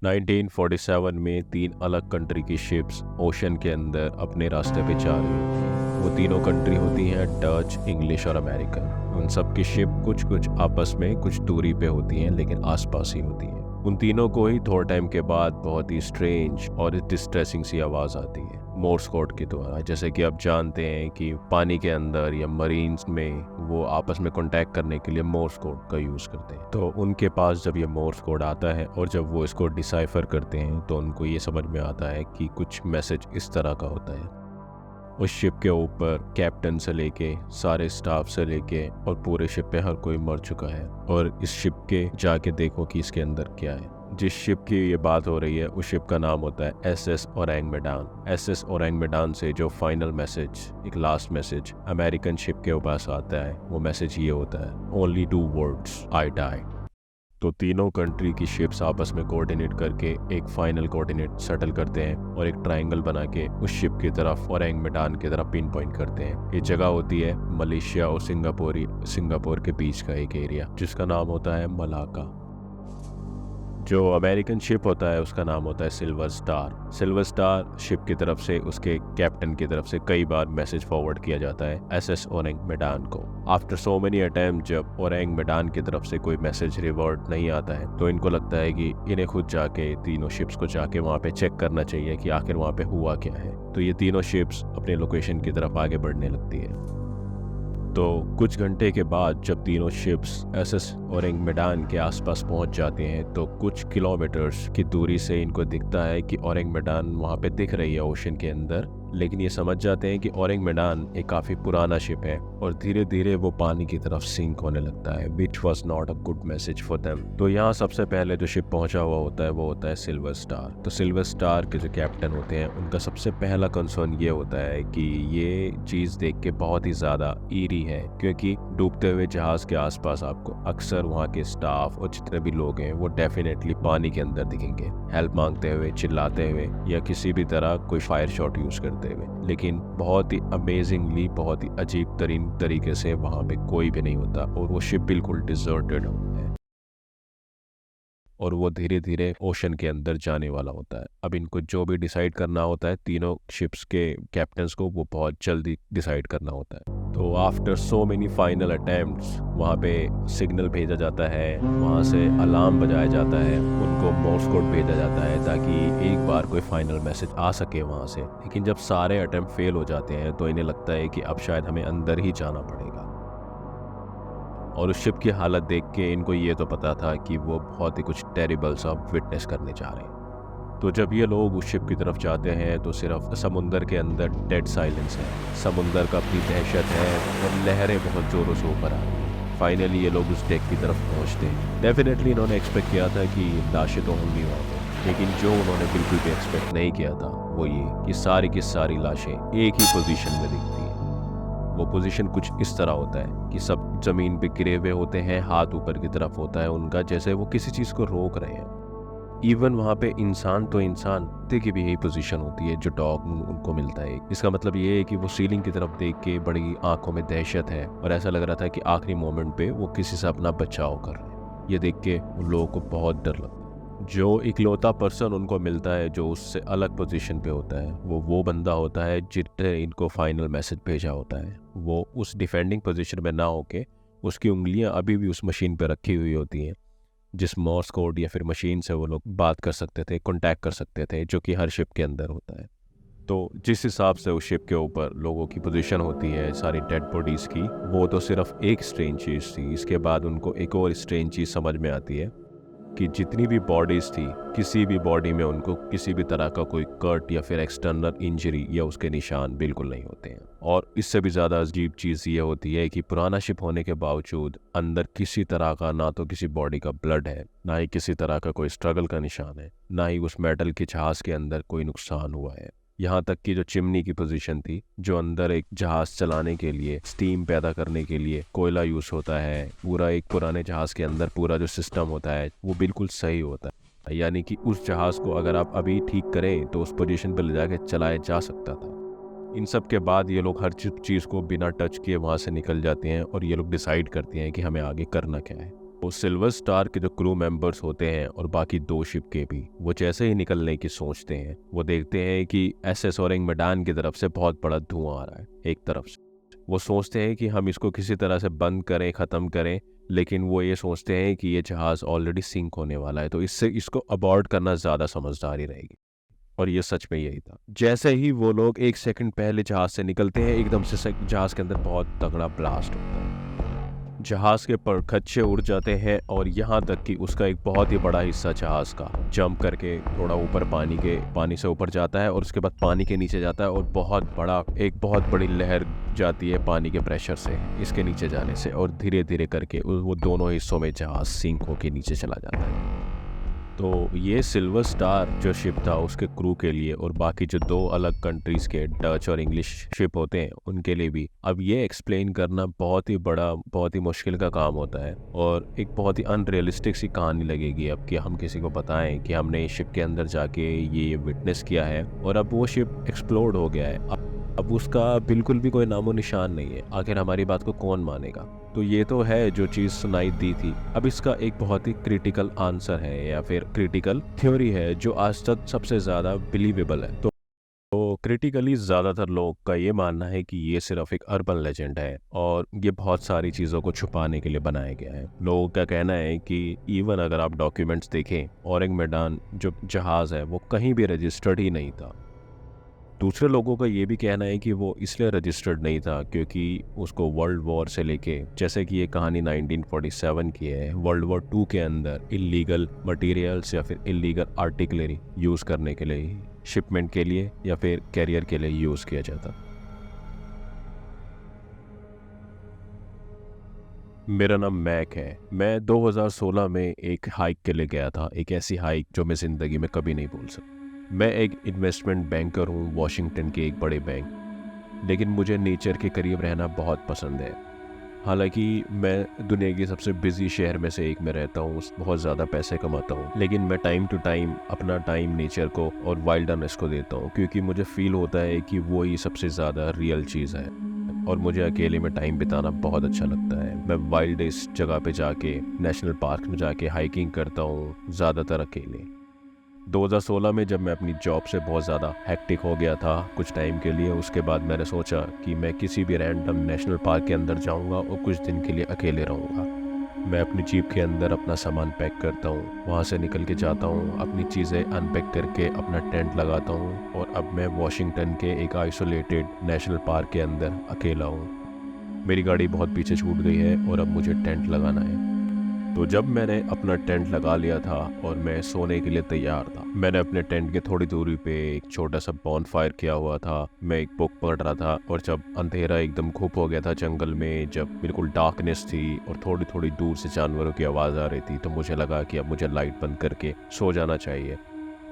1947 में 3 अलग कंट्री की शिप्स ओशन के अंदर अपने रास्ते पे जा रही हैं। वो तीनों कंट्री होती हैं डच, इंग्लिश और अमेरिकन। उन सब की शिप कुछ कुछ आपस में कुछ दूरी पे होती हैं, लेकिन आसपास ही होती हैं। उन तीनों को ही थोड़े टाइम के बाद बहुत ही स्ट्रेंज और डिस्ट्रेसिंग सी आवाज़ आती है मोर्स कोड के द्वारा। जैसे कि आप जानते हैं कि पानी के अंदर या मरीन्स में वो आपस में कांटेक्ट करने के लिए मोर्स कोड का यूज़ करते हैं। तो उनके पास जब ये मोर्स कोड आता है और जब वो इसको डिसाइफर करते हैं तो उनको ये समझ में आता है कि कुछ मैसेज इस तरह का होता है। उस शिप के ऊपर कैप्टन से लेके सारे स्टाफ से लेके और पूरे शिप पे हर कोई मर चुका है। और इस शिप के जाके देखो कि इसके अंदर क्या है। जिस शिप की ये बात हो रही है उस शिप का नाम होता है एसएस ओरंग मेडान। एसएस ओरंग मेडान से जो फाइनल मैसेज, एक लास्ट मैसेज अमेरिकन शिप के पास आता है, वो मैसेज ये होता है, ओनली 2 words, आई डाई। तो तीनों कंट्री की शिप्स आपस में कोऑर्डिनेट करके एक फाइनल कोऑर्डिनेट सेटल करते हैं और एक ट्रायंगल बना के उस शिप की तरफ ओरंग मेडान की तरफ पिन पॉइंट करते हैं। ये जगह होती है मलेशिया और सिंगापुर के बीच का एक एरिया जिसका नाम होता है मलाका। जो अमेरिकन शिप होता है उसका नाम होता है silver star. Silver star ship की तरफ से उसके कैप्टन की तरफ से कई बार मैसेज फॉरवर्ड किया जाता है एसएस ओरंग मेडान को। आफ्टर सो मेनी अटेम्प्ट जब ओरंग मेडान की तरफ से कोई मैसेज रिवर्ट नहीं आता है तो इनको लगता है कि इन्हें खुद जाके तीनों शिप्स को जाके वहाँ पे चेक करना चाहिए कि आखिर वहाँ पे हुआ क्या है। तो ये तीनों शिप्स अपने लोकेशन की तरफ आगे बढ़ने लगती है। तो कुछ घंटे के बाद जब तीनों शिप्स एसएस ओरंग मेडान के आसपास पहुंच जाते हैं तो कुछ किलोमीटर्स की दूरी से इनको दिखता है कि ओरंग मेडान वहां पे दिख रही है ओशन के अंदर। लेकिन ये समझ जाते हैं कि ओरंग मेडान एक काफ़ी पुराना शिप है और धीरे धीरे वो पानी की तरफ सिंक होने लगता है, which was not a good message for them. तो यहाँ सबसे पहले जो शिप पहुंचा हुआ होता है वो होता है सिल्वर स्टार। तो सिल्वर स्टार के जो कैप्टन होते हैं उनका सबसे पहला कंसर्न ये होता है कि ये चीज़ देख के बहुत ही ज़्यादा ईरी है, क्योंकि डूबते हुए जहाज़ के आसपास आपको अक्सर वहाँ के स्टाफ और जितने भी लोग हैं वो डेफिनेटली पानी के अंदर दिखेंगे, हेल्प मांगते हुए, चिल्लाते हुए या किसी भी तरह कोई फायर शॉट यूज़ करते हुए। लेकिन बहुत ही अमेजिंगली, बहुत ही अजीब तरीन तरीके से वहाँ पे कोई भी नहीं होता और वो शिप बिल्कुल डिजर्टेड है और वो धीरे धीरे ओशन के अंदर जाने वाला होता है। अब इनको जो भी डिसाइड करना होता है तीनों शिप्स के कैप्टन्स को, वो बहुत जल्दी डिसाइड करना होता है। तो after so many final attempts वहाँ पे सिग्नल भेजा जाता है, वहाँ से अलार्म बजाया जाता है, उनको मोर्स कोड भेजा जाता है ताकि एक बार कोई फाइनल मैसेज आ सके वहाँ से। लेकिन जब सारे अटेम्प्ट फेल हो जाते हैं तो इन्हें लगता है कि अब शायद हमें अंदर ही जाना पड़ेगा। और उस शिप की हालत देख के इनको ये तो पता था कि वो बहुत ही कुछ टेरिबल सा विटनेस करने जा रहे हैं। तो जब ये लोग उस शिप की तरफ जाते हैं तो सिर्फ समुंदर के अंदर डेड साइलेंस है, समुंदर का अपनी दहशत है और लहरें बहुत ज़ोरों से ऊपर आ रही हैं। फाइनली ये लोग उस डेक की तरफ पहुंचते हैं। डेफिनेटली इन्होंने एक्सपेक्ट किया था कि लाशें तो होंगी वहाँ पर, लेकिन जो उन्होंने बिल्कुल भी एक्सपेक्ट नहीं किया था वो ये कि सारी की सारी लाशें एक ही पोजीशन में दिखती हैं। वो पोजीशन कुछ इस तरह होता है कि सब जमीन पे गिरे हुए होते हैं, हाथ ऊपर की तरफ होता है उनका, जैसे वो किसी चीज़ को रोक रहे हैं। इवन वहाँ पे इंसान तो इंसान की भी यही पोजीशन होती है जो डॉग उनको मिलता है। इसका मतलब ये है कि वो सीलिंग की तरफ देख के बड़ी आंखों में दहशत है और ऐसा लग रहा था कि आखिरी मोमेंट पे वो किसी से अपना बचाव कर रहे हैं। ये देख के उन लोगों को बहुत डर लगता है। जो इकलौता पर्सन उनको मिलता है जो उससे अलग पोजीशन पे होता है वो बंदा होता है जिसने इनको फाइनल मैसेज भेजा होता है। वो उस डिफेंडिंग पोजीशन में ना होके उसकी उंगलियां अभी भी उस मशीन पे रखी हुई होती हैं जिस मॉर्स कोड या फिर मशीन से वो लोग बात कर सकते थे, कॉन्टैक्ट कर सकते थे, जो कि हर शिप के अंदर होता है। तो जिस हिसाब से उस शिप के ऊपर लोगों की पोजीशन होती है सारी डेड बॉडीज़ की, वो तो सिर्फ एक स्ट्रेंज चीज़ थी। इसके बाद उनको एक और स्ट्रेंज चीज़ समझ में आती है कि जितनी भी बॉडीज़ थी, किसी भी बॉडी में उनको किसी भी तरह का कोई कट या फिर एक्सटर्नल इंजरी या उसके निशान बिल्कुल नहीं होते हैं। और इससे भी ज़्यादा अजीब चीज़ ये होती है कि पुराना शिप होने के बावजूद अंदर किसी तरह का ना तो किसी बॉडी का ब्लड है, ना ही किसी तरह का कोई स्ट्रगल का निशान है, ना ही उस मेटल के जहाज़ के अंदर कोई नुकसान हुआ है। यहाँ तक कि जो चिमनी की पोजीशन थी, जो अंदर एक जहाज़ चलाने के लिए, स्टीम पैदा करने के लिए कोयला यूज़ होता है, पूरा एक पुराने जहाज़ के अंदर पूरा जो सिस्टम होता है वो बिल्कुल सही होता है। यानी कि उस जहाज़ को अगर आप अभी ठीक करें तो उस पोजीशन पर ले जाके चलाया जा सकता था। इन सब के बाद ये लोग हर चीज़ को बिना टच किए वहाँ से निकल जाते हैं और ये लोग डिसाइड करते हैं कि हमें आगे करना क्या है। वो सिल्वर स्टार के जो क्रू मेंबर्स होते हैं और बाकी 2 शिप के भी, वो जैसे ही निकलने की सोचते हैं, वो देखते हैं कि एसएस औरंग मैदान की तरफ से बहुत बड़ा धुआं आ रहा है एक तरफ से। वो सोचते हैं कि हम इसको किसी तरह से बंद करें, ख़त्म करें, लेकिन वो ये सोचते हैं कि ये जहाज़ ऑलरेडी सिंक होने वाला है, तो इससे इसको अबॉर्ट करना ज़्यादा समझदारी रहेगी। और ये सच में यही था। जैसे ही वो लोग 1 सेकंड पहले जहाज से निकलते हैं, एकदम से जहाज के अंदर बहुत तगड़ा ब्लास्ट होता है। जहाज के परखच्चे उड़ जाते हैं और यहाँ तक कि उसका एक बहुत ही बड़ा हिस्सा जहाज का जंप करके थोड़ा ऊपर पानी से ऊपर जाता है और उसके बाद पानी के नीचे जाता है और एक बहुत बड़ी लहर जाती है पानी के प्रेशर से, इसके नीचे जाने से, और धीरे धीरे करके वो दोनों हिस्सों में जहाज सिंक होके नीचे चला जाता है। तो ये सिल्वर स्टार जो शिप था उसके क्रू के लिए और बाकी जो 2 अलग कंट्रीज़ के डच और इंग्लिश शिप होते हैं उनके लिए भी अब ये एक्सप्लेन करना बहुत ही मुश्किल का काम होता है और एक बहुत ही अनरियलिस्टिक सी कहानी लगेगी अब कि हम किसी को बताएं कि हमने शिप के अंदर जाके ये विटनेस किया है और अब वो शिप एक्सप्लोड हो गया है। अब उसका बिल्कुल भी कोई नामो निशान नहीं है। आखिर हमारी बात को कौन मानेगा? तो ये तो है जो चीज़ सुनाई दी थी। अब इसका एक बहुत ही क्रिटिकल आंसर है या फिर क्रिटिकल थ्योरी है जो आज तक सबसे ज़्यादा बिलीवेबल है। तो क्रिटिकली ज़्यादातर लोग का ये मानना है कि ये सिर्फ एक अर्बन लेजेंड है और ये बहुत सारी चीज़ों को छुपाने के लिए बनाया गया है। लोगों का कहना है कि इवन अगर आप डॉक्यूमेंट्स देखें, औरंग मैदान जो जहाज़ है वो कहीं भी रजिस्टर्ड ही नहीं था। दूसरे लोगों का ये भी कहना है कि वो इसलिए रजिस्टर्ड नहीं था क्योंकि उसको वर्ल्ड वॉर से लेके, जैसे कि ये कहानी 1947 की है, वर्ल्ड वॉर 2 के अंदर इलीगल मटेरियल्स या फिर इलीगल आर्टिकलरी यूज़ करने के लिए, शिपमेंट के लिए या फिर कैरियर के लिए यूज़ किया जाता। मेरा नाम मैक है। मैं 2016 में एक हाइक के लिए गया था, एक ऐसी हाइक जो मैं ज़िंदगी में कभी नहीं भूल सकता। मैं एक इन्वेस्टमेंट बैंकर हूँ वॉशिंगटन के एक बड़े बैंक, लेकिन मुझे नेचर के करीब रहना बहुत पसंद है। हालांकि मैं दुनिया की सबसे बिजी शहर में से एक में रहता हूँ, बहुत ज़्यादा पैसे कमाता हूँ, लेकिन मैं टाइम टू टाइम अपना टाइम नेचर को और वाइल्डनेस को देता हूँ क्योंकि मुझे फील होता है कि वो ही सबसे ज़्यादा रियल चीज़ है और मुझे अकेले में टाइम बिताना बहुत अच्छा लगता है। मैं वाइल्ड इस जगह पे जाके, नेशनल पार्क में जाके हाइकिंग करता हूँ, ज़्यादातर अकेले। 2016 में जब मैं अपनी जॉब से बहुत ज़्यादा हेक्टिक हो गया था कुछ टाइम के लिए, उसके बाद मैंने सोचा कि मैं किसी भी रैंडम नेशनल पार्क के अंदर जाऊंगा और कुछ दिन के लिए अकेले रहूंगा। मैं अपनी जीप के अंदर अपना सामान पैक करता हूँ, वहाँ से निकल के जाता हूँ, अपनी चीज़ें अनपैक करके अपना टेंट लगाता हूँ और अब मैं वॉशिंगटन के एक आइसोलेटेड नेशनल पार्क के अंदर अकेला हूँ। मेरी गाड़ी बहुत पीछे छूट गई है और अब मुझे टेंट लगाना है। तो जब मैंने अपना टेंट लगा लिया था और मैं सोने के लिए तैयार था, मैंने अपने टेंट के थोड़ी दूरी पे एक छोटा सा बॉनफायर किया हुआ था। मैं एक बुक पढ़ रहा था और जब अंधेरा एकदम घुप हो गया था जंगल में, जब बिल्कुल डार्कनेस थी और थोड़ी थोड़ी दूर से जानवरों की आवाज़ आ रही थी, तो मुझे लगा कि अब मुझे लाइट बंद करके सो जाना चाहिए।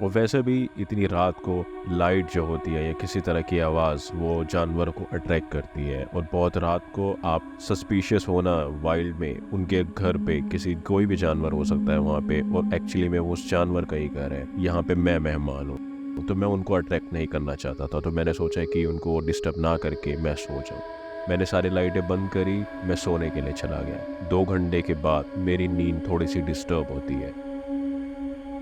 और वैसे भी इतनी रात को लाइट जो होती है या किसी तरह की आवाज़ वो जानवरों को अट्रैक्ट करती है और बहुत रात को आप सस्पिशियस होना वाइल्ड में, उनके घर पे कोई भी जानवर हो सकता है वहाँ पे और एक्चुअली में वो उस जानवर का ही घर है, यहाँ पे मैं मेहमान हूँ, तो मैं उनको अट्रैक्ट नहीं करना चाहता था। तो मैंने सोचा कि उनको डिस्टर्ब ना करके मैं सो जाऊँ। मैंने सारी लाइटें बंद करी, मैं सोने के लिए चला गया। 2 घंटे के बाद मेरी नींद थोड़ी सी डिस्टर्ब होती है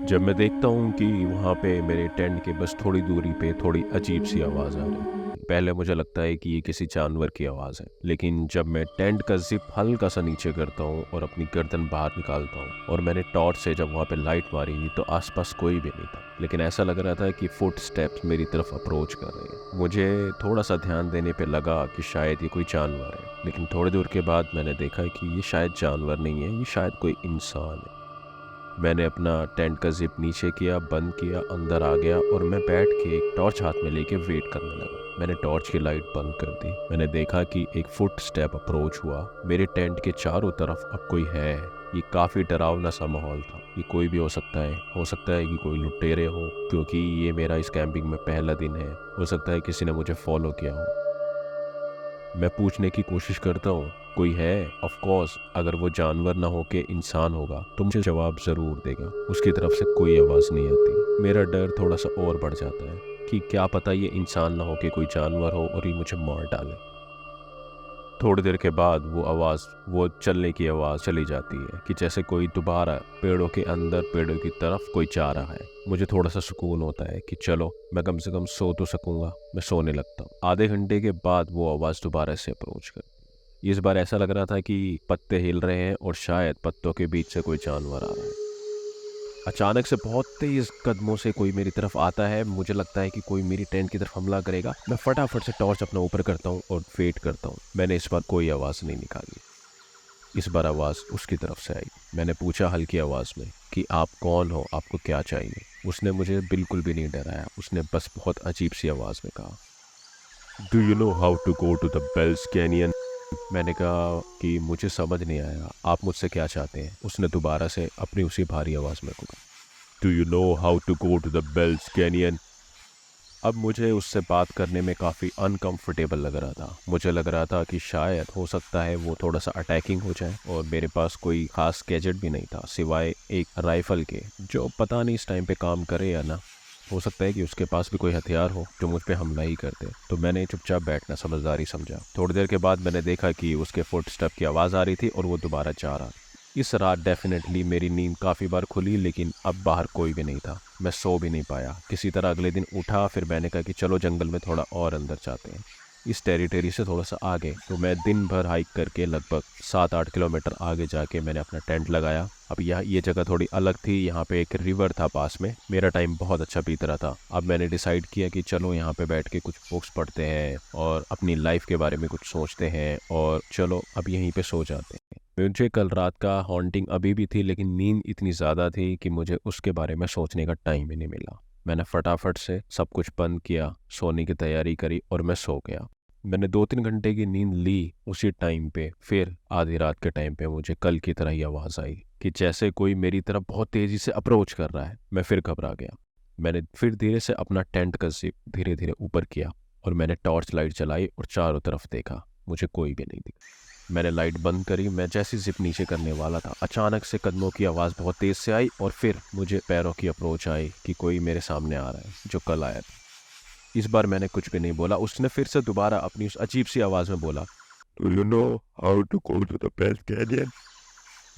जब मैं देखता हूँ कि वहाँ पे मेरे टेंट के बस थोड़ी दूरी पे थोड़ी अजीब सी आवाज़ आ रही है। पहले मुझे लगता है कि ये किसी जानवर की आवाज़ है, लेकिन जब मैं टेंट का जिप हल्का सा नीचे करता हूँ और अपनी गर्दन बाहर निकालता हूँ और मैंने टॉर्च से जब वहाँ पे लाइट मारी तो आसपास कोई भी नहीं था, लेकिन ऐसा लग रहा था कि फुट स्टेप्स मेरी तरफ अप्रोच कर रहे हैं। मुझे थोड़ा सा ध्यान देने पे लगा कि शायद ये कोई जानवर है, लेकिन थोड़ी दूर के बाद मैंने देखा कि ये शायद जानवर नहीं है, ये शायद कोई इंसान है। मैंने अपना टेंट का जिप नीचे किया, बंद किया, अंदर आ गया और मैं बैठ के एक टॉर्च हाथ में लेके वेट करने लगा। मैंने टॉर्च की लाइट बंद कर दी। मैंने देखा कि एक फुट स्टेप अप्रोच हुआ। मेरे टेंट के चारों तरफ अब कोई है। ये काफ़ी डरावना सा माहौल था। ये कोई भी हो सकता है कि कोई लुटेरे हो, क्योंकि ये मेरा इस कैंपिंग में पहला दिन है। हो सकता है किसी ने मुझे फॉलो किया हो। मैं पूछने की कोशिश करता हूँ, कोई है? ऑफ कोर्स, अगर वो जानवर ना हो के इंसान होगा तो मुझे जवाब ज़रूर देगा। उसकी तरफ से कोई आवाज़ नहीं आती। मेरा डर थोड़ा सा और बढ़ जाता है कि क्या पता ये इंसान ना हो के कोई जानवर हो और ये मुझे मार डाले। थोड़ी देर के बाद वो आवाज़, वो चलने की आवाज़ चली जाती है कि जैसे कोई दोबारा पेड़ों के अंदर, पेड़ों की तरफ कोई जा रहा है। मुझे थोड़ा सा सुकून होता है कि चलो मैं कम से कम सो तो सकूंगा। मैं सोने लगता हूँ। आधे घंटे के बाद वो आवाज़ दोबारा से अप्रोच करती है। इस बार ऐसा लग रहा था कि पत्ते हिल रहे हैं और शायद पत्तों के बीच से कोई जानवर आ रहा है। अचानक से बहुत तेज कदमों से कोई मेरी तरफ आता है। मुझे लगता है कि कोई मेरी टेंट की तरफ हमला करेगा। मैं फटाफट से टॉर्च अपना ऊपर करता हूँ और वेट करता हूँ। मैंने इस बार कोई आवाज़ नहीं निकाली। इस बार आवाज़ उसकी तरफ से आई। मैंने पूछा हल्की आवाज़ में कि आप कौन हो, आपको क्या चाहिए। उसने मुझे बिल्कुल भी नहीं डराया। उसने बस बहुत अजीब सी आवाज़ में कहा, do you know how to go to the Bells Canyon. मैंने कहा कि मुझे समझ नहीं आया, आप मुझसे क्या चाहते हैं। उसने दोबारा से अपनी उसी भारी आवाज़ में कहा, do you know how to go to the Bells Canyon. अब मुझे उससे बात करने में काफ़ी अनकंफर्टेबल लग रहा था। मुझे लग रहा था कि शायद हो सकता है वो थोड़ा सा अटैकिंग हो जाए, और मेरे पास कोई ख़ास गैजेट भी नहीं था सिवाय एक राइफ़ल के, जो पता नहीं इस टाइम पे काम करे या ना। हो सकता है कि उसके पास भी कोई हथियार हो जो मुझ पे हमला ही कर दे। तो मैंने चुपचाप बैठना समझदारी समझा। थोड़ी देर के बाद मैंने देखा कि उसके फुटस्टेप की आवाज़ आ रही थी और वो दोबारा जा रहा। इस रात डेफिनेटली मेरी नींद काफ़ी बार खुली, लेकिन अब बाहर कोई भी नहीं था। मैं सो भी नहीं पाया। किसी तरह अगले दिन उठा। फिर मैंने कहा कि चलो जंगल में थोड़ा और अंदर जाते हैं, इस टेरिटरी से थोड़ा सा आगे। तो मैं दिन भर हाइक करके लगभग 7-8 किलोमीटर आगे जाके मैंने अपना टेंट लगाया। अब ये जगह थोड़ी अलग थी। यहाँ पे एक रिवर था पास में। मेरा टाइम बहुत अच्छा बीत रहा था। अब मैंने डिसाइड किया कि चलो यहाँ पे बैठ के कुछ बुक्स पढ़ते हैं और अपनी लाइफ के बारे में कुछ सोचते हैं, और चलो अब यहीं पे सो जाते हैं। मुझे कल रात का हॉन्टिंग अभी भी थी, लेकिन नींद इतनी ज़्यादा थी कि मुझे उसके बारे में सोचने का टाइम ही नहीं मिला। मैंने फटाफट से सब कुछ बंद किया, सोने की तैयारी करी और मैं सो गया। मैंने 2-3 घंटे की नींद ली उसी टाइम पे। फिर आधी रात के टाइम पे मुझे कल की तरह ही आवाज़ आई कि जैसे कोई मेरी तरफ बहुत तेज़ी से अप्रोच कर रहा है। मैं फिर घबरा गया। मैंने फिर धीरे से अपना टेंट का जिप धीरे धीरे ऊपर किया और मैंने टॉर्च लाइट चलाई और चारों तरफ देखा। मुझे कोई भी नहीं दिखा। मैंने लाइट बंद करी। मैं जैसी जिप नीचे करने वाला था, अचानक से कदमों की आवाज़ बहुत तेज़ से आई और फिर मुझे पैरों की अप्रोच आई कि कोई मेरे सामने आ रहा है, जो कल आया था। इस बार मैंने कुछ भी नहीं बोला। उसने फिर से दोबारा अपनी उस अजीब सी आवाज़ में बोला, do you know how to go to the Bells Canyon.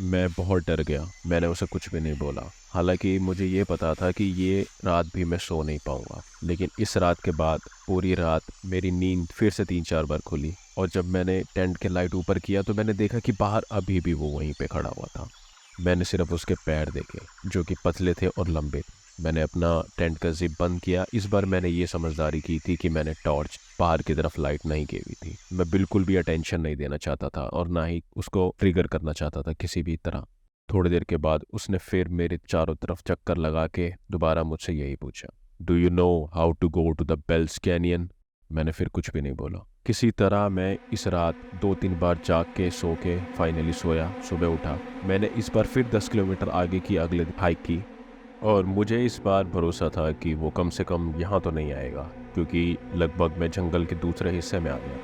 मैं बहुत डर गया। मैंने उसे कुछ भी नहीं बोला। हालांकि मुझे ये पता था कि ये रात भी मैं सो नहीं पाऊंगा। लेकिन इस रात के बाद पूरी रात मेरी नींद फिर से 3-4 बार खुली, और जब मैंने टेंट के लाइट ऊपर किया तो मैंने देखा कि बाहर अभी भी वो वहीं पे खड़ा हुआ था। मैंने सिर्फ उसके पैर देखे, जो कि पतले थे और लंबे थे। मैंने अपना टेंट का जिप बंद किया। इस बार मैंने ये समझदारी की थी कि मैंने टॉर्च बाहर की तरफ लाइट नहीं की हुई थी। मैं बिल्कुल भी अटेंशन नहीं देना चाहता था और ना ही उसको ट्रिगर करना चाहता था किसी भी तरह। थोड़ी देर के बाद उसने फिर मेरे चारों तरफ चक्कर लगा के दोबारा मुझसे यही पूछा, do you know how to go to the Bells Canyon. मैंने फिर कुछ भी नहीं बोला। किसी तरह मैं इस रात 2-3 बार जाग के सो के फाइनली सोया। सुबह उठा। मैंने इस बार फिर 10 किलोमीटर आगे की अगले हाइक की, और मुझे इस बार भरोसा था कि वो कम से कम यहाँ तो नहीं आएगा, क्योंकि लगभग मैं जंगल के दूसरे हिस्से में आ गया,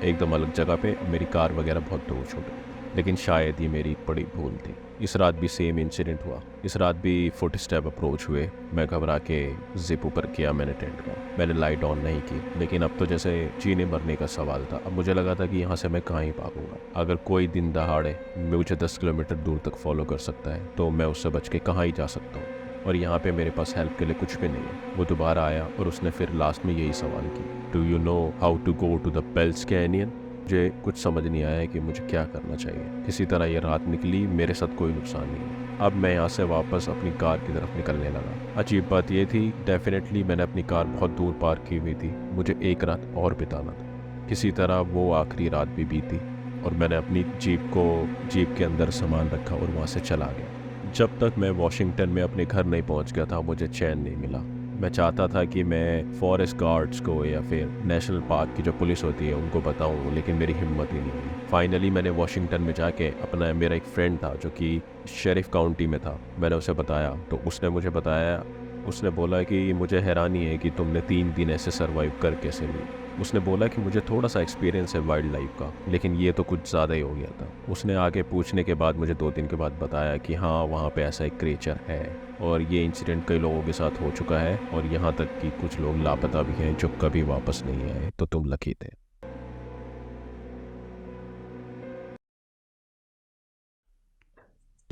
एकदम अलग जगह पे। मेरी कार वगैरह बहुत दूर छूट गई। लेकिन शायद ये मेरी बड़ी भूल थी। इस रात भी सेम इंसिडेंट हुआ। इस रात भी फुट स्टेप अप्रोच हुए। मैं घबरा के जिप ऊपर किया मैंने टेंट का। मैंने लाइट ऑन नहीं की। लेकिन अब तो जैसे जीने मरने का सवाल था। अब मुझे लगा था कि यहाँ से मैं कहाँ ही भागूंगा। अगर कोई दिन दहाड़े मुझे 10 किलोमीटर दूर तक फॉलो कर सकता है तो मैं उससे बच के कहाँ ही जा सकता हूँ। और यहाँ पे मेरे पास हेल्प के लिए कुछ भी नहीं है। वो दोबारा आया और उसने फिर लास्ट में यही सवाल किया, do you know how to go to the Bells Canyon. मुझे कुछ समझ नहीं आया कि मुझे क्या करना चाहिए। किसी तरह ये रात निकली। मेरे साथ कोई नुकसान नहीं है। अब मैं यहाँ से वापस अपनी कार की तरफ निकलने लगा। अजीब बात ये थी, डेफिनेटली मैंने अपनी कार बहुत दूर पार्क की हुई थी। मुझे एक रात और बिताना था। किसी तरह वो आखिरी रात भी बीती और मैंने अपनी जीप के अंदर सामान रखा और वहाँ से चला गया। जब तक मैं वॉशिंगटन में अपने घर नहीं पहुँच गया था मुझे चैन नहीं मिला। मैं चाहता था कि मैं फॉरेस्ट गार्ड्स को या फिर नेशनल पार्क की जो पुलिस होती है उनको बताऊं, लेकिन मेरी हिम्मत ही नहीं हुई। फाइनली मैंने वॉशिंगटन में जाके अपना, मेरा एक फ्रेंड था जो कि शेरिफ काउंटी में था, मैंने उसे बताया। तो उसने मुझे बताया, उसने बोला कि मुझे हैरानी है कि तुमने 3 दिन ऐसे सर्वाइव कर कैसे ली। उसने बोला कि मुझे थोड़ा सा एक्सपीरियंस है वाइल्ड लाइफ का, लेकिन ये तो कुछ ज़्यादा ही हो गया था। उसने आगे पूछने के बाद मुझे 2 दिन के बाद बताया कि हाँ, वहाँ पे ऐसा एक क्रिएचर है और ये इंसिडेंट कई लोगों के साथ हो चुका है, और यहाँ तक कि कुछ लोग लापता भी हैं जो कभी वापस नहीं आए। तो तुम लकी थे।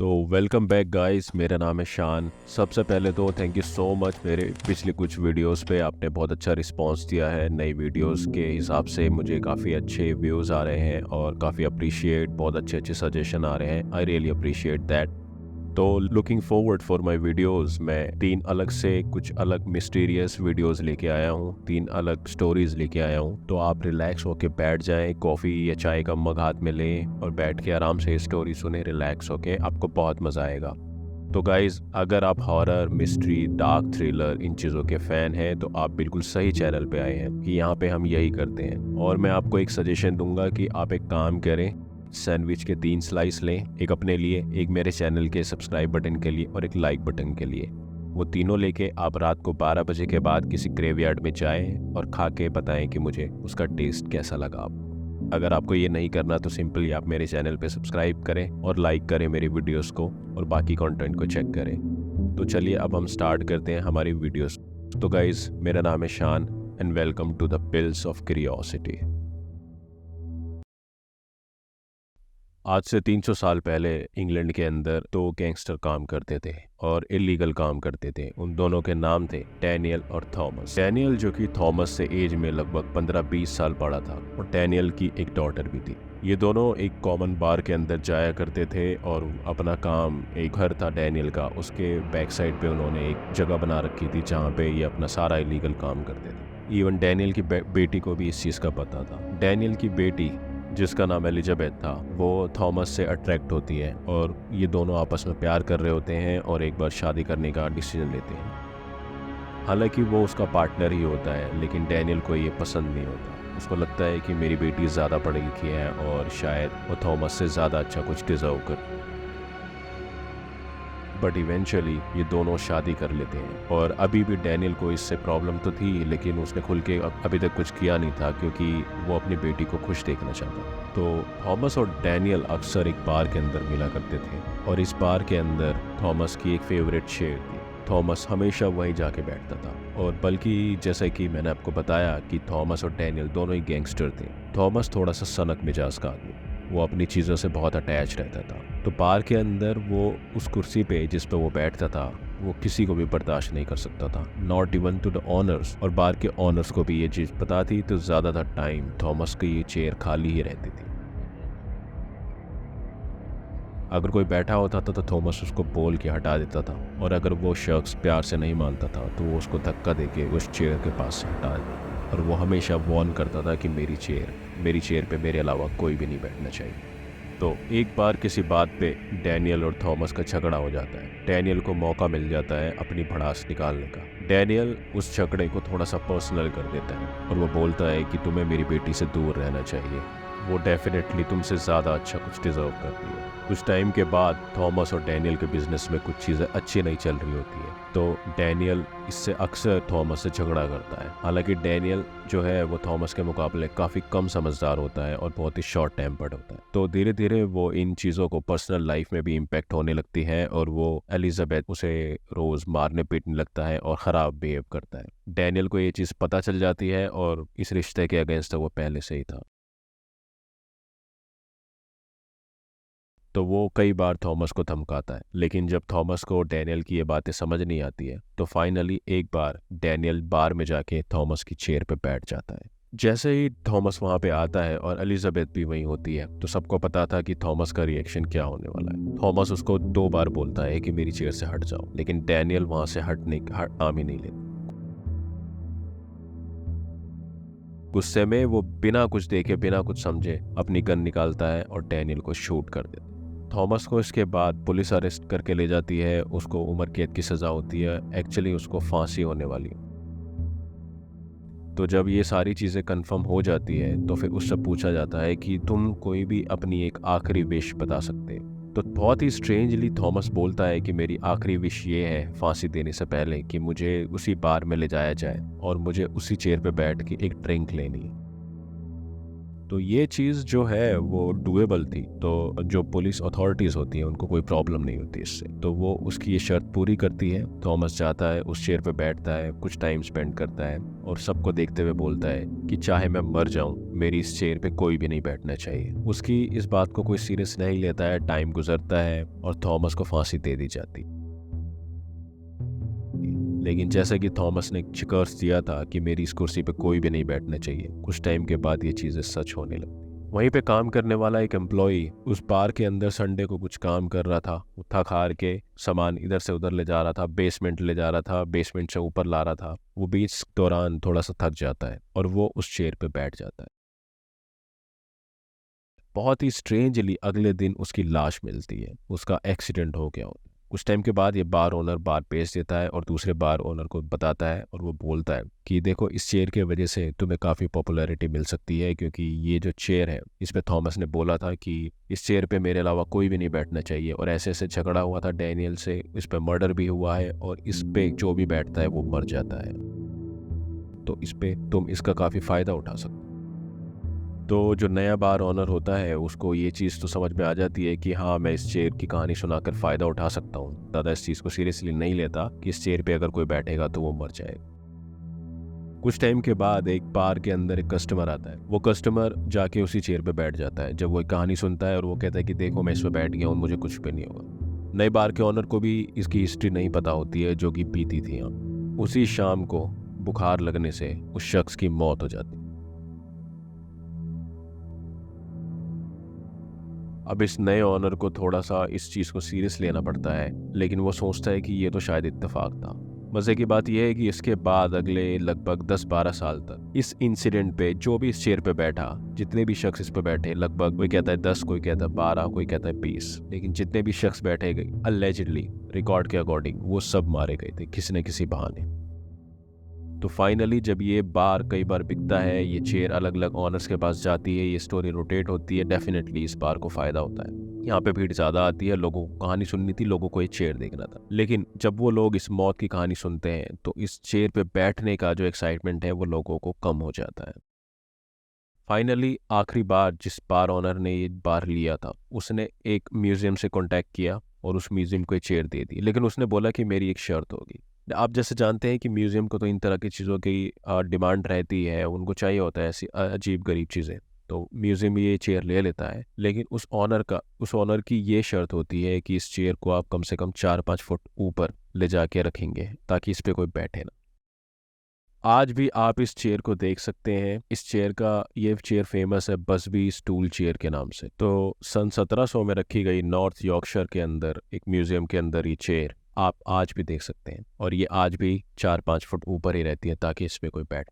तो वेलकम बैक गाइस, मेरा नाम है शान। सबसे पहले तो थैंक यू सो मच, मेरे पिछले कुछ वीडियोस पे आपने बहुत अच्छा रिस्पांस दिया है। नई वीडियोस के हिसाब से मुझे काफ़ी अच्छे व्यूज़ आ रहे हैं और काफ़ी बहुत अच्छे सजेशन आ रहे हैं। I really appreciate that. तो looking forward for my videos, मैं 3 अलग से कुछ अलग मिस्टीरियस वीडियोस लेके आया हूँ, 3 अलग स्टोरीज लेके आया हूँ। तो आप रिलैक्स होके बैठ जाएं, कॉफ़ी या चाय का मग हाथ में लें और बैठ के आराम से स्टोरी सुने रिलैक्स होके, आपको बहुत मज़ा आएगा। तो गाइज़, अगर आप हॉरर, मिस्ट्री, डार्क थ्रिलर इन चीज़ों के फ़ैन हैं तो आप बिल्कुल सही चैनल पे आए हैं कि यहाँ पे हम यही करते हैं। और मैं आपको एक सजेशन दूंगा कि आप एक काम करें, सैंडविच के 3 स्लाइस लें, एक अपने लिए, एक मेरे चैनल के सब्सक्राइब बटन के लिए और एक लाइक बटन के लिए। वो तीनों लेके आप रात को 12 बजे के बाद किसी ग्रेवयार्ड में जाएं और खा के बताएं कि मुझे उसका टेस्ट कैसा लगा। अगर आपको ये नहीं करना तो सिंपली आप मेरे चैनल पे सब्सक्राइब करें और लाइक करें मेरी वीडियोस को और बाकी कंटेंट को चेक करें। तो चलिए अब हम स्टार्ट करते हैं हमारी वीडियोस। तो गाइज, मेरा नाम है Shan and welcome to the Pills of Curiosity. आज से 300 साल पहले इंग्लैंड के अंदर 2 गैंगस्टर काम करते थे और इलीगल काम करते थे। उन दोनों के नाम थे डैनियल और थॉमस। डैनियल जो कि थॉमस से एज में लगभग 15-20 साल बड़ा था और डैनियल की एक डॉटर भी थी। ये दोनों एक कॉमन बार के अंदर जाया करते थे और अपना काम, एक घर था डैनियल का, उसके बैक साइड पे उन्होंने एक जगह बना रखी थी जहाँ पे ये अपना सारा इलीगल काम करते थे। इवन डैनियल की बेटी को भी इस चीज़ का पता था। डैनियल की बेटी, जिसका नाम एलिजाबेथ था, वो थॉमस से अट्रैक्ट होती है और ये दोनों आपस में प्यार कर रहे होते हैं और एक बार शादी करने का डिसीजन लेते हैं। हालांकि वो उसका पार्टनर ही होता है, लेकिन डैनियल को ये पसंद नहीं होता। उसको लगता है कि मेरी बेटी ज़्यादा पढ़ी लिखी है और शायद वो थॉमस से ज़्यादा अच्छा कुछ डिजर्व कर। बट इवेंचुअली ये दोनों शादी कर लेते हैं और अभी भी डैनियल को इससे प्रॉब्लम तो थी, लेकिन उसने खुल के अभी तक कुछ किया नहीं था क्योंकि वो अपनी बेटी को खुश देखना चाहता। तो थॉमस और डैनियल अक्सर एक बार के अंदर मिला करते थे और इस बार के अंदर थॉमस की एक फेवरेट चेयर थी। थॉमस हमेशा वहीं जाके बैठता था और बल्कि जैसा कि मैंने आपको बताया कि थॉमस और डैनियल दोनों ही गैंगस्टर थे। थॉमस थोड़ा सा सनक मिजाज का आदमी, वो अपनी चीज़ों से बहुत अटैच रहता था। तो बार के अंदर वो उस कुर्सी पे जिस पे वो बैठता था, वो किसी को भी बर्दाश्त नहीं कर सकता था, not even to the honours. और बार के ऑनर्स को भी ये चीज़ पता थी, तो ज़्यादातर टाइम थॉमस की ये चेयर खाली ही रहती थी। अगर कोई बैठा होता था तो थॉमस उसको बोल के हटा देता था और अगर वो शख्स प्यार से नहीं मानता था तो वो उसको धक्का देके उस चेयर के पास से हटा देता। और वो हमेशा वार्न करता था कि मेरी चेयर पे मेरे अलावा कोई भी नहीं बैठना चाहिए। तो एक बार किसी बात पे डैनियल और थॉमस का झगड़ा हो जाता है। डैनियल को मौका मिल जाता है अपनी भड़ास निकालने का। डैनियल उस झगड़े को थोड़ा सा पर्सनल कर देता है और वो बोलता है कि तुम्हें मेरी बेटी से दूर रहना चाहिए, वो डेफिनेटली तुमसे ज़्यादा अच्छा कुछ डिजर्व करती है। कुछ टाइम के बाद थॉमस और डैनियल के बिजनेस में कुछ चीज़ें अच्छी नहीं चल रही होती है, तो डैनियल इससे अक्सर थॉमस से झगड़ा करता है। हालांकि डैनियल जो है वो थॉमस के मुकाबले काफ़ी कम समझदार होता है और बहुत ही शॉर्ट टेम्पर्ड होता है। तो धीरे धीरे वो इन चीज़ों को पर्सनल लाइफ में भी इम्पेक्ट होने लगती है और वो एलिजाबेथ उसे रोज़ मारने पीटने लगता है और ख़राब बिहेव करता है। डैनियल को ये चीज़ पता चल जाती है और इस रिश्ते के अगेंस्ट वो पहले से ही था। तो वो कई बार थॉमस को धमकाता है, लेकिन जब थॉमस को डैनियल की ये बातें समझ नहीं आती है तो फाइनली एक बार डैनियल बार में जाके थॉमस की चेयर पे बैठ जाता है। जैसे ही थॉमस वहाँ पे आता है और एलिजाबेथ भी वहीं होती है, तो सबको पता था कि थॉमस का रिएक्शन क्या होने वाला है। थॉमस उसको 2 बार बोलता है कि मेरी चेयर से हट जाओ, लेकिन डैनियल वहाँ से नाम ही नहीं लेता। गुस्से में वो बिना कुछ देखे, बिना कुछ समझे अपनी गन निकालता है और डैनियल को शूट कर देता है। थॉमस को इसके बाद पुलिस अरेस्ट करके ले जाती है। उसको उम्र कैद की सज़ा होती है, एक्चुअली उसको फांसी होने वाली है। तो जब ये सारी चीज़ें कंफर्म हो जाती है तो फिर उससे पूछा जाता है कि तुम कोई भी अपनी एक आखिरी विश बता सकते हो। तो बहुत ही स्ट्रेंजली थॉमस बोलता है कि मेरी आखिरी विश ये है फांसी देने से पहले कि मुझे उसी बार में ले जाया जाए और मुझे उसी चेयर पे बैठ के एक ड्रिंक लेनी है। तो ये चीज़ जो है वो डूएबल थी, तो जो पुलिस अथॉरिटीज़ होती हैं उनको कोई प्रॉब्लम नहीं होती इससे। तो वो उसकी ये शर्त पूरी करती है। थॉमस जाता है, उस चेयर पे बैठता है, कुछ टाइम स्पेंड करता है और सबको देखते हुए बोलता है कि चाहे मैं मर जाऊं, मेरी इस चेयर पे कोई भी नहीं बैठना चाहिए। उसकी इस बात को कोई सीरियस नहीं लेता है। टाइम गुजरता है और थॉमस को फांसी दे दी जाती। लेकिन जैसा कि थॉमस ने चिकर्स दिया था कि मेरी इस कुर्सी पे कोई भी नहीं बैठना चाहिए, कुछ टाइम के बाद ये चीज़ें सच होने लगी। वहीं पे काम करने वाला एक एम्प्लॉई उस बार के अंदर संडे को कुछ काम कर रहा था। वो थक हार के सामान इधर से उधर ले जा रहा था, बेसमेंट ले जा रहा था, बेसमेंट से ऊपर ला रहा था। वो बीच दौरान थोड़ा सा थक जाता है और वो उस चेयर पे बैठ जाता है। बहुत ही स्ट्रेंजली अगले दिन उसकी लाश मिलती है। उसका एक्सीडेंट हो गया होता है। कुछ टाइम के बाद ये बार ओनर बार बेच देता है और दूसरे बार ओनर को बताता है और वो बोलता है कि देखो, इस चेयर की वजह से तुम्हें काफ़ी पॉपुलैरिटी मिल सकती है, क्योंकि ये जो चेयर है इस पे थॉमस ने बोला था कि इस चेयर पे मेरे अलावा कोई भी नहीं बैठना चाहिए, और ऐसे ऐसे झगड़ा हुआ था डैनियल से, इस पे मर्डर भी हुआ है और इस पे जो भी बैठता है वो मर जाता है। तो इस पे तुम इसका काफ़ी फ़ायदा उठा सकते हो। तो जो नया बार ओनर होता है उसको ये चीज़ तो समझ में आ जाती है कि हाँ, मैं इस चेयर की कहानी सुनाकर फ़ायदा उठा सकता हूँ। ज़्यादा इस चीज़ को सीरियसली नहीं लेता कि इस चेयर पे अगर कोई बैठेगा तो वो मर जाएगा। कुछ टाइम के बाद एक बार के अंदर एक कस्टमर आता है। वो कस्टमर जाके उसी चेयर पे बैठ जाता है। जब वो एक कहानी सुनता है और वो कहता है कि देखो, मैं इस पे बैठ गया हूँ, मुझे कुछ भी नहीं होगा। नए बार के ओनर को भी इसकी हिस्ट्री नहीं पता होती है जो कि बीती थी यहाँ। उसी शाम को बुखार लगने से उस शख्स की मौत हो जाती है। अब इस नए ओनर को थोड़ा सा इस चीज़ को सीरियस लेना पड़ता है, लेकिन वो सोचता है कि ये तो शायद इत्तेफाक था। मज़े की बात यह है कि इसके बाद अगले लगभग 10-12 साल तक इस इंसिडेंट पे जो भी इस चेयर पे बैठा, जितने भी शख्स इस पे बैठे, लगभग कोई कहता है 10, कोई कहता है 12, कोई कहता है 20, लेकिन जितने भी शख्स बैठे गए अलेजिडली रिकॉर्ड के अकॉर्डिंग वो सब मारे गए थे किसी न किसी बहाने। तो फाइनली जब ये बार कई बार बिकता है, ये चेयर अलग अलग ऑनर्स के पास जाती है, ये स्टोरी रोटेट होती है, डेफिनेटली इस बार को फ़ायदा होता है। यहाँ पे भीड़ ज़्यादा आती है, लोगों को कहानी सुननी थी, लोगों को ये चेयर देखना था। लेकिन जब वो लोग इस मौत की कहानी सुनते हैं तो इस चेयर पे बैठने का जो एक्साइटमेंट है वो लोगों को कम हो जाता है। फाइनली आखिरी बार जिस बार ऑनर ने ये बार लिया था, उसने एक म्यूजियम से कांटेक्ट किया और उस म्यूजियम को ये चेयर दे दी, लेकिन उसने बोला कि मेरी एक शर्त होगी। आप जैसे जानते हैं कि म्यूजियम को तो इन तरह की चीज़ों की डिमांड रहती है, उनको चाहिए होता है ऐसी अजीब गरीब चीज़ें। तो म्यूजियम ये चेयर ले लेता है, लेकिन उस ऑनर की ये शर्त होती है कि इस चेयर को आप कम से कम 4-5 फुट ऊपर ले जाके रखेंगे ताकि इस पे कोई बैठे ना। आज भी आप इस चेयर को देख सकते हैं। ये चेयर फेमस है बसबी स्टूल चेयर के नाम से। तो सन 1700 में रखी गई नॉर्थ यॉर्कशायर के अंदर एक म्यूजियम के अंदर ये चेयर आप आज भी देख सकते हैं, और ये आज भी 4-5 फुट ऊपर ही रहती है ताकि इस पे कोई बैठ।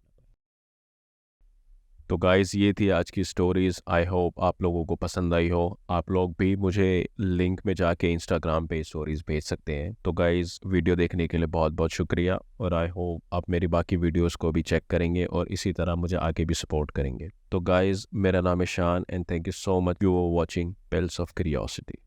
तो गाइज़, ये थी आज की स्टोरीज़। आई होप आप लोगों को पसंद आई हो। आप लोग भी मुझे लिंक में जाके इंस्टाग्राम पे स्टोरीज़ भेज सकते हैं। तो गाइज़, वीडियो देखने के लिए बहुत बहुत शुक्रिया, और आई होप आप मेरी बाकी वीडियोस को भी चेक करेंगे और इसी तरह मुझे आगे भी सपोर्ट करेंगे। तो गाइज़, मेरा नाम है Shan and thank you so much you for watching Pills of curiosity.